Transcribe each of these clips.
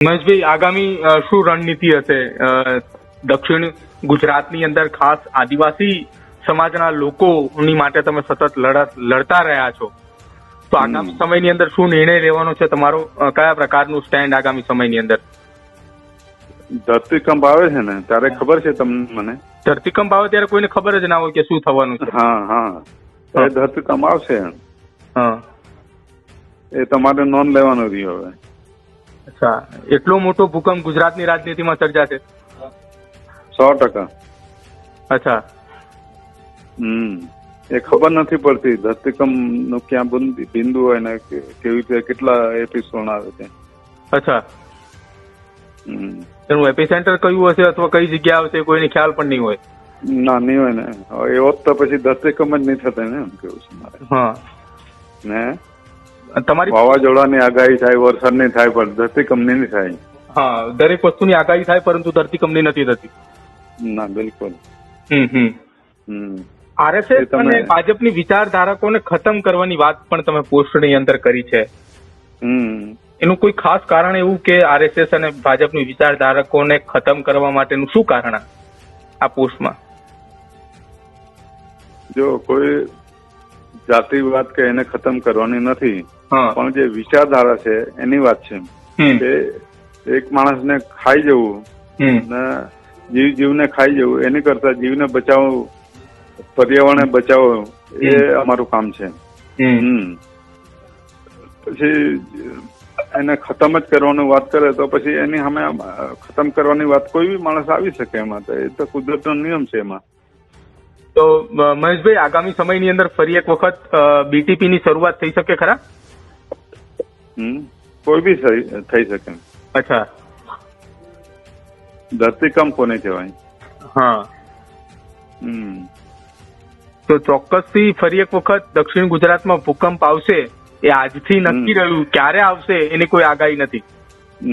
મહેશભાઈ, આગામી શું રણનીતિ હશે દક્ષિણ ગુજરાતની અંદર, ખાસ આદિવાસી સમાજના લોકોની માટે તમે સતત લડતા રહ્યા છો, તો આગામી સમયની અંદર શું નિર્ણય લેવાનો છે તમારો? કયા પ્રકારનું સ્ટેન્ડ આગામી સમયની અંદર? ધરતીકંપ આવે છે ને ત્યારે ખબર છે તમને? મને ધરતીકંપ આવે ત્યારે કોઈને ખબર જ ના હોય કે શું થવાનું છે. હા, એ ધરતીકંપ આવશે, હા, એ તમારે નોંધ લેવાનું રહ્યું હવે. અચ્છા, એટલો મોટો ભૂકંપ ગુજરાતની રાજનીતિમાં સર્જાશે? 100%. અચ્છા. એ ખબર નથી પડતી ધરતીકંપ નું ક્યાં બિંદુ હોય ને કેવી રીતે કેટલા એપિસોડ આવે છે. અચ્છા, એનું એપિસેન્ટર કયું હશે અથવા કઈ જગ્યા આવશે કોઈને ખ્યાલ પણ નહીં હોય? ના, નહીં હોય ને. એવો તો પછી ધરતીકંપ જ નહીં થતા ને, એમ કેવું છે મારે. હા, ને તમારી વાવાઝોડાની આગાહી થાય, વરસાદની થાય, પણ ધરતીકંપની નહીં થાય. હા, દરેક વસ્તુની આગાહી થાય પરંતુ ધરતીકંપની નથી થતી. ના, બિલકુલ. આરએસએસ અને ભાજપની વિચારધારકોને ખતમ કરવાની વાત પણ તમે પોસ્ટની અંદર કરી છે. એનું કોઈ ખાસ કારણ એવું કે આરએસએસ અને ભાજપની વિચારધારકોને ખતમ કરવા માટેનું શું કારણ આ પોસ્ટમાં? જો કોઈ જાતિવાદ કે એને ખતમ કરવાની નથી, પણ જે વિચારધારા છે એની વાત છે કે એક માણસને ખાઈ જવું ને જીવને ખાઈ જવું એની કરતા જીવને બચાવવું, પર્યાવરણને બચાવવું એ અમારું કામ છે. પછી એને ખતમ જ કરવાની વાત કરે તો પછી એની સામે ખતમ કરવાની વાત કોઈ બી માણસ આવી શકે એમાં, તો એ તો કુદરતનો નિયમ છે એમાં. તો મહેશભાઈ, આગામી સમયની અંદર ફરી એક વખત બીટીપી ની શરૂઆત થઈ શકે ખરા? કોઈ બી થઈ શકે. અચ્છા, ધરતીકંપ કોને કહેવાય? હા, તો ચોક્કસથી ફરી એક વખત દક્ષિણ ગુજરાતમાં ભૂકંપ આવશે. એ આજથી નક્કી રહ્યું, ક્યારે આવશે એની કોઈ આગાહી નથી.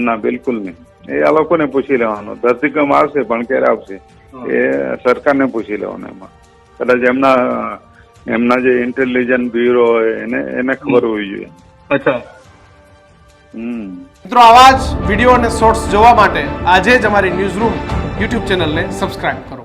ના, બિલકુલ નહીં. એ આ લોકોને પૂછી લેવાનું. ધરતીકંપ આવશે પણ ક્યારે આવશે એ સરકારને પૂછી લેવાનું. એમાં કદાચ એમના જે ઇન્ટેલિજન્સ બ્યુરો હોય એને ખબર હોવી જોઈએ. અચ્છા. મિત્રો, આવા જ વિડીયો અને શોર્ટ્સ જોવા માટે આજે જ અમારી ન્યૂઝ રૂમ યુટ્યુબ ચેનલને સબસ્ક્રાઇબ કરો.